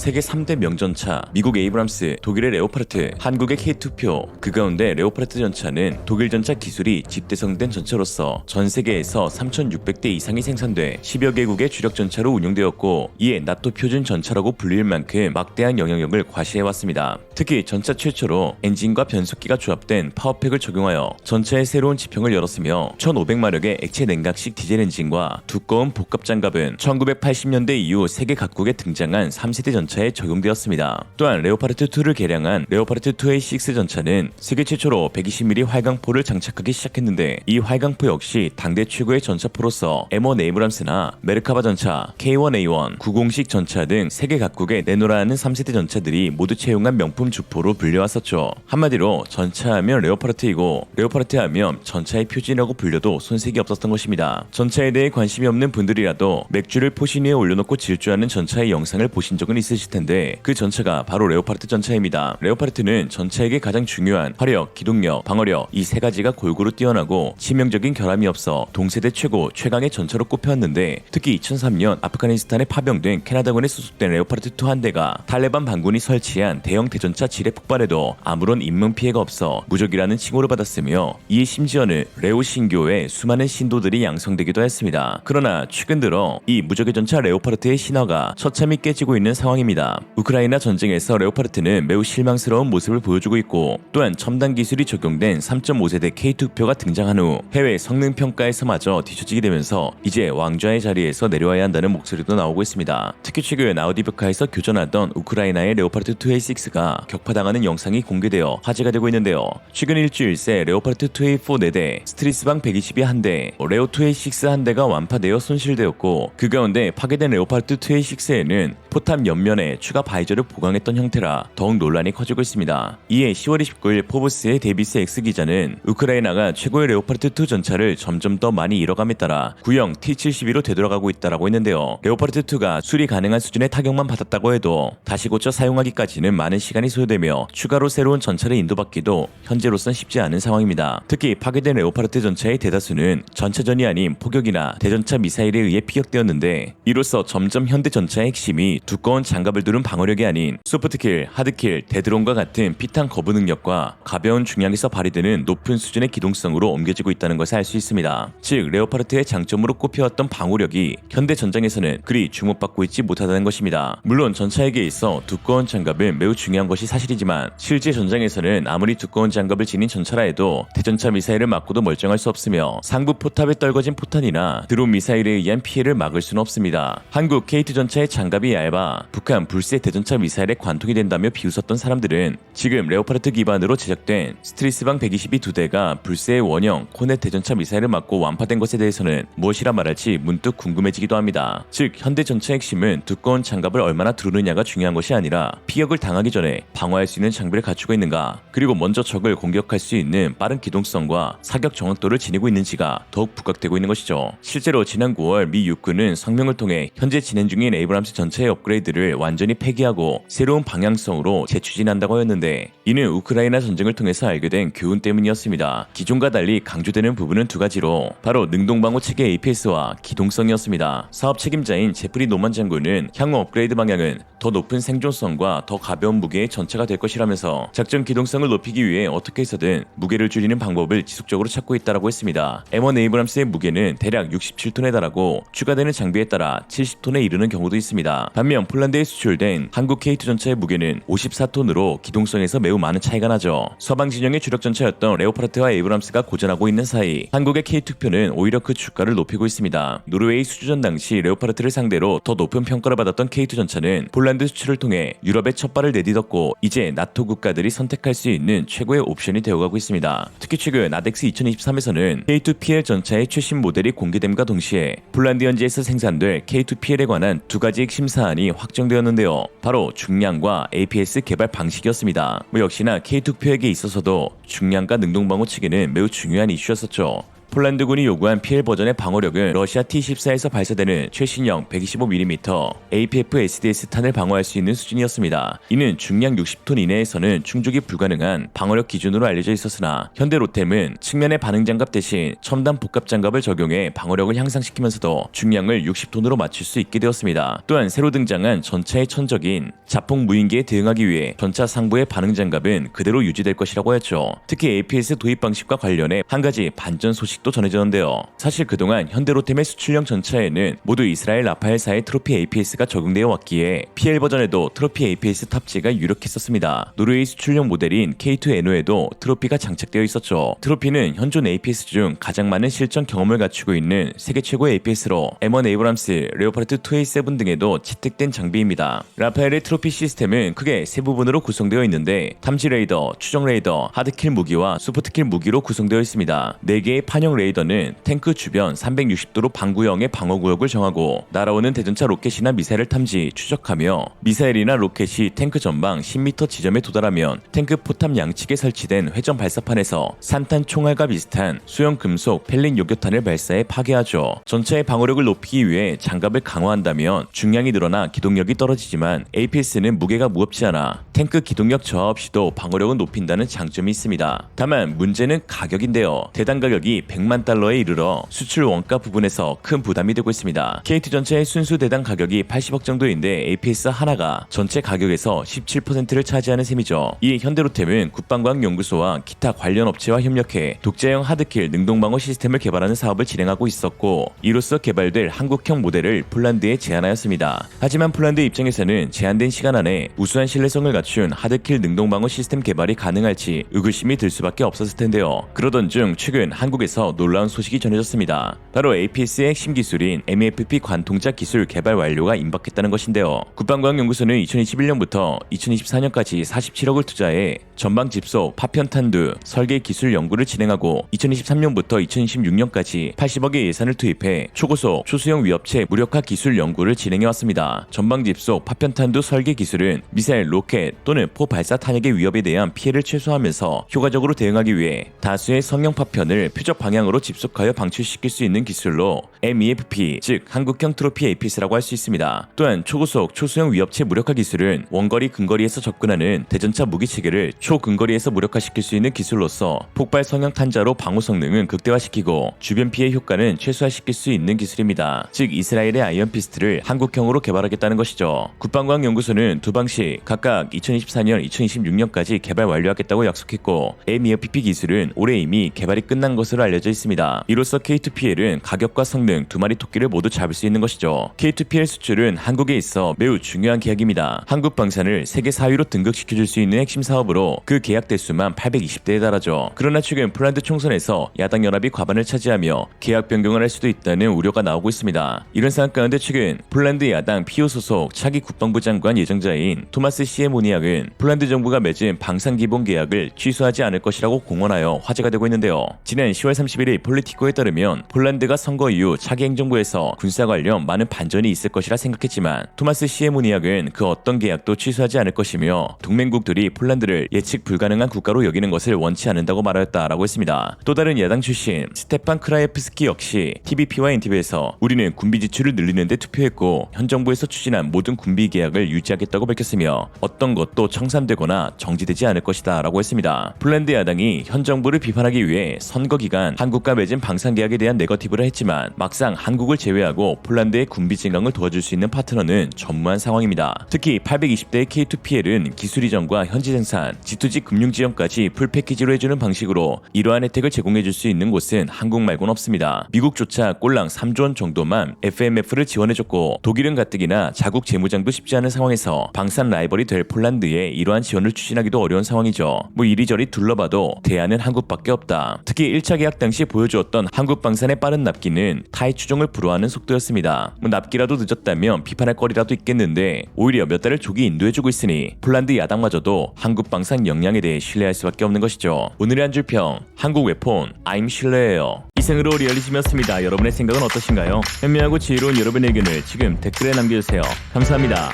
세계 3대 명전차, 미국 에이브람스, 독일의 레오파르트, 한국의 K2표. 그 가운데 레오파르트 전차는 독일 전차 기술이 집대성된 전차로서 전 세계에서 3,600대 이상이 생산돼 10여 개국의 주력 전차로 운용되었고, 이에 나토 표준 전차라고 불릴 만큼 막대한 영향력을 과시해왔습니다. 특히 전차 최초로 엔진과 변속기가 조합된 파워팩을 적용하여 전차의 새로운 지평을 열었으며, 1,500마력의 액체 냉각식 디젤 엔진과 두꺼운 복합 장갑은 1980년대 이후 세계 각국에 등장한 3세대 전차에 적용되었습니다. 또한 레오파르트2를 개량한 레오파르트2A6 전차는 세계 최초로 120mm 활강포를 장착하기 시작했는데, 이 활강포 역시 당대 최고의 전차포로서 M1 에이브람스나 메르카바 전차, K1A1, 90식 전차 등 세계 각국에 내놓으라는 3세대 전차들이 모두 채용한 명품 주포로 불려왔었죠. 한마디로 전차하면 레오파르트이고 레오파르트하면 전차의 표준이라고 불려도 손색이 없었던 것입니다. 전차에 대해 관심이 없는 분들이라도 맥주를 포신 위에 올려놓고 질주하는 전차의 영상을 보신 적은 있으실 텐데, 그 전차가 바로 레오파르트 전차입니다. 레오파르트는 전차에게 가장 중요한 화력, 기동력, 방어력 이 세 가지가 골고루 뛰어나고 치명적인 결함이 없어 동세대 최강의 전차로 꼽혀왔는데, 특히 2003년 아프가니스탄에 파병된 캐나다군에 소속된 레오파르트2 한 대가 탈레반 반군이 설치한 대형 대전차 지뢰 폭발에도 아무런 인명 피해가 없어 무적이라는 칭호를 받았으며, 이에 심지어는 레오 신교의 수많은 신도들이 양성되기도 했습니다. 그러나 최근 들어 이 무적의 전차 레오파르트의 신화가 처참히 깨지고 있는 상황입니다. 우크라이나 전쟁에서 레오파르트는 매우 실망스러운 모습을 보여주고 있고, 또한 첨단 기술이 적용된 3.5세대 K2표가 등장한 후 해외 성능 평가에서마저 뒤처지게 되면서 이제 왕좌의 자리에서 내려와야 한다는 목소리도 나오고 있습니다. 특히 최근 아우디브카에서 교전하던 우크라이나의 레오파르트2A6가 격파당하는 영상이 공개되어 화제가 되고 있는데요. 최근 일주일 새 레오파르트2A4 4대, 스트리스방 120이 1대, 레오2A6 1대가 완파되어 손실되었고, 그 가운데 파괴된 레오파르트2A6에는 포탑 옆면에 추가 바이저를 보강했던 형태라 더욱 논란이 커지고 있습니다. 이에 10월 29일 포브스의 데비스 X 기자는 우크라이나가 최고의 레오파르트2 전차를 점점 더 많이 잃어감에 따라 구형 T-72로 되돌아가고 있다라고 했는데요. 레오파르트2가 수리 가능한 수준의 타격만 받았다고 해도 다시 고쳐 사용하기까지는 많은 시간이 소요되며, 추가로 새로운 전차를 인도받기도 현재로선 쉽지 않은 상황입니다. 특히 파괴된 레오파르트 전차의 대다수는 전차전이 아닌 포격이나 대전차 미사일에 의해 피격되었는데, 이로써 점점 현대 전차의 핵심이 두꺼운 장갑을 두른 방어력이 아닌 소프트킬, 하드킬, 데드론과 같은 피탄 거부 능력과 가벼운 중량에서 발휘되는 높은 수준의 기동성으로 옮겨지고 있다는 것을 알 수 있습니다. 즉 레오파르트의 장점으로 꼽혀왔던 방어력이 현대 전장에서는 그리 주목받고 있지 못하다는 것입니다. 물론 전차에게 있어 두꺼운 장갑은 매우 중요한 것이 사실이지만, 실제 전장에서는 아무리 두꺼운 장갑을 지닌 전차라 해도 대전차 미사일을 맞고도 멀쩡할 수 없으며, 상부 포탑에 떨궈진 포탄이나 드론 미사일에 의한 피해를 막을 수는 없습니다. 한국 K2 전차의 장갑이 얇아 북한 불새 대전차 미사일에 관통이 된다며 비웃었던 사람들은 지금 레오파르트 기반으로 제작된 스트리스방 122 2대가 불새의 원형 코넷 대전차 미사일을 맞고 완파된 것에 대해서는 무엇이라 말할지 문득 궁금해지기도 합니다. 즉 현대 전차의 핵심은 두꺼운 장갑을 얼마나 두르느냐가 중요한 것이 아니라 피격을 당하기 전에 방어할 수 있는 장비를 갖추고 있는가, 그리고 먼저 적을 공격할 수 있는 빠른 기동성과 사격 정확도를 지니고 있는지가 더욱 부각되고 있는 것이죠. 실제로 지난 9월 미 육군은 성명을 통해 현재 진행 중인 에이브람스 전차의 업그레이드를 완전히 폐기하고 새로운 방향성으로 재추진한다고 하였는데, 이는 우크라이나 전쟁을 통해서 알게 된 교훈 때문이었습니다. 기존과 달리 강조되는 부분은 두 가지로 바로 능동방어 체계 APS와 기동성이었습니다. 사업 책임자인 제프리 노만 장군은 향후 업그레이드 방향은 더 높은 생존성과 더 가벼운 무게의 전차가 될 것이라면서 작전 기동성을 높이기 위해 어떻게 해서든 무게를 줄이는 방법을 지속적으로 찾고 있다고 했습니다. M1 에이브람스의 무게는 대략 67톤에 달하고 추가되는 장비에 따라 70톤에 이르는 경우도 있습니다. 반면 폴란드에 수출된 한국 K2 전차의 무게는 54톤으로 기동성에서 매우 많은 차이가 나죠. 서방 진영의 주력 전차였던 레오파르트와 에이브람스가 고전하고 있는 사이 한국의 K2표는 오히려 그 주가를 높이고 있습니다. 노르웨이 수주전 당시 레오파르트를 상대로 더 높은 평가를 받았던 K2 전차는 폴란드 수출을 통해 유럽에 첫 발을 내딛었고, 이제 나토 국가들이 선택할 수 있는 최고의 옵션이 되어가고 있습니다. 특히 최근 아덱스 2023에서는 K2PL 전차의 최신 모델이 공개됨과 동시에 폴란드 현지에서 생산될 K2PL에 관한 두 가지 핵심 사안이 확정되었는데요. 바로 중량과 APS 개발 방식이었습니다. 역시나 K2표에게 있어서도 중량과 능동방어 체계는 매우 중요한 이슈였었죠. 폴란드군이 요구한 PL 버전의 방어력은 러시아 T-14에서 발사되는 최신형 125mm APF-SDS 탄을 방어할 수 있는 수준이었습니다. 이는 중량 60톤 이내에서는 충족이 불가능한 방어력 기준으로 알려져 있었으나 현대 로템은 측면의 반응 장갑 대신 첨단 복합 장갑을 적용해 방어력을 향상시키면서도 중량을 60톤으로 맞출 수 있게 되었습니다. 또한 새로 등장한 전차의 천적인 자폭 무인기에 대응하기 위해 전차 상부의 반응 장갑은 그대로 유지될 것이라고 했죠. 특히 APS 도입 방식과 관련해 한 가지 반전 소식도 전해졌는데요. 사실 그동안 현대로템의 수출형 전차에는 모두 이스라엘 라파엘사의 트로피 APS가 적용되어 왔기에 PL 버전에도 트로피 APS 탑재가 유력했었습니다. 노르웨이 수출형 모델인 K2NO에도 트로피가 장착되어 있었죠. 트로피는 현존 APS 중 가장 많은 실전 경험을 갖추고 있는 세계 최고의 APS로 M1 에이브람스, 레오파르트 2A7 등에도 채택된 장비입니다. 라파엘의 트로피 시스템은 크게 세 부분으로 구성되어 있는데 탐지 레이더, 추적 레이더, 하드킬 무기와 소프트킬 무기로 구성되어 있습니다. 4개의 판형 레이더는 탱크 주변 360도로 방구형의 방어구역을 정하고 날아오는 대전차 로켓이나 미사일을 탐지, 추적하며 미사일이나 로켓이 탱크 전방 10m 지점에 도달하면 탱크 포탑 양측에 설치된 회전 발사판에서 산탄 총알과 비슷한 수형 금속 펠린 요격탄을 발사해 파괴하죠. 전차의 방어력을 높이기 위해 장갑을 강화한다면 중량이 늘어나 기동력이 떨어지지만 APS는 무게가 무겁지 않아 탱크 기동력 저하 없이도 방어력을 높인다는 장점이 있습니다. 다만 문제는 가격인데요. 대당 가격이 100만 달러에 이르러 수출 원가 부분에서 큰 부담이 되고 있습니다. K2 전차의 순수 대당 가격이 80억 정도인데 APS 하나가 전체 가격에서 17%를 차지하는 셈이죠. 이 현대로템은 국방과학연구소와 기타 관련 업체와 협력해 독자형 하드킬 능동방어 시스템을 개발하는 사업을 진행하고 있었고 이로써 개발될 한국형 모델을 폴란드에 제안하였습니다. 하지만 폴란드 입장에서는 제한된 시간 안에 우수한 신뢰성을 갖춘 하드킬 능동방어 시스템 개발이 가능할지 의구심이 들 수밖에 없었을 텐데요. 그러던 중 최근 한국에서 놀라운 소식이 전해졌습니다. 바로 APS의 핵심 기술인 MEFP 관통자 기술 개발 완료가 임박했다는 것인데요. 국방과학연구소는 2021년부터 2024년까지 47억을 투자해 전방 집속 파편탄두 설계 기술 연구를 진행하고 2023년부터 2026년까지 80억의 예산을 투입해 초고속 초수형 위협체 무력화 기술 연구를 진행해왔습니다. 전방 집속 파편탄두 설계 기술은 미사일, 로켓 또는 포 발사 탄약의 위협에 대한 피해를 최소화하면서 효과적으로 대응하기 위해 다수의 성형 파편을 표적 방향으로 집속하여 방출시킬 수 있는 기술로 MEFP, 즉 한국형 트로피 APS라고 할 수 있습니다. 또한 초고속 초수형 위협체 무력화 기술은 원거리 근거리에서 접근하는 대전차 무기 체계를 초근거리에서 무력화시킬 수 있는 기술로서 폭발 성형 탄자로 방호 성능은 극대화시키고 주변 피해 효과는 최소화시킬 수 있는 기술입니다. 즉 이스라엘의 아이언 피스트를 한국형으로 개발하겠다는 것이죠. 국방과학연구소는 두 방식 각각 2024년, 2026년까지 개발 완료하겠다고 약속했고 MEFP 기술은 올해 이미 개발이 끝난 것으로 알려져 있습니다. 이로써 K2PL은 가격과 성능 두 마리 토끼를 모두 잡을 수 있는 것이죠. K2PL 수출은 한국에 있어 매우 중요한 계약입니다. 한국 방산을 세계 4위로 등극시켜줄 수 있는 핵심 사업으로 그 계약 대수만 820대에 달하죠. 그러나 최근 폴란드 총선에서 야당 연합이 과반을 차지하며 계약 변경을 할 수도 있다는 우려가 나오고 있습니다. 이런 상황 가운데 최근 폴란드 야당 피오 소속 차기 국방부 장관 예정자인 토마스 시에모니악은 폴란드 정부가 맺은 방산 기본 계약을 취소하지 않을 것이라고 공언하여 화제가 되고 있는데요. 지난 10월 31일 폴리티코에 따르면 폴란드가 선거 이후 차기 행정부에서 군사 관련 많은 반전이 있을 것이라 생각했지만 토마스 시에모니악은 그 어떤 계약도 취소하지 않을 것이며 동맹국들이 폴란드를 예측 불가능한 국가로 여기는 것을 원치 않는다고 말하였다라고 했습니다. 또 다른 야당 출신 스테판 크라예프스키 역시 TVP와 인터뷰에서 우리는 군비 지출을 늘리는 데 투표했고 현 정부에서 추진한 모든 군비 계약을 유지하겠다고 밝혔으며 어떤 것도 청산되거나 정지되지 않을 것이다 라고 했습니다. 폴란드 야당이 현 정부를 비판하기 위해 선거 기간 한국과 맺은 방산 계약에 대한 네거티브를 했지만 막상 한국을 제외하고 폴란드의 군비 증강을 도와줄 수 있는 파트너는 전무한 상황입니다. 특히 820대의 K2PL은 기술 이전과 현지 생산, G2G 금융 지원까지 풀 패키지로 해주는 방식으로 이러한 혜택을 제공해줄 수 있는 곳은 한국 말고는 없습니다. 미국조차 꼴랑 3조 원 정도만 FMF를 지원해줬고 독일은 가뜩이나 자국 재무장도 쉽지 않은 상황에서 방산 라이벌이 될 폴란드에 이러한 지원을 추진하기도 어려운 상황이죠. 이리저리 둘러봐도 대안은 한국밖에 없다. 특히 1차 계약 당시 보여주었던 한국 방산의 빠른 납기는 타의 추종을 불허하는 속도였습니다. 납기라도 늦었다면 비판할 거리라도 있겠는데 오히려 몇 달을 조기 인도해주고 있으니 폴란드 야당마저도 한국 방산 역량에 대해 신뢰할 수밖에 없는 것이죠. 오늘의 한 줄 평, 한국 웹폰 I'm 신뢰해요. 이상으로 리얼리즘이었습니다. 여러분의 생각은 어떠신가요? 현명하고 지혜로운 여러분의 의견을 지금 댓글에 남겨주세요. 감사합니다.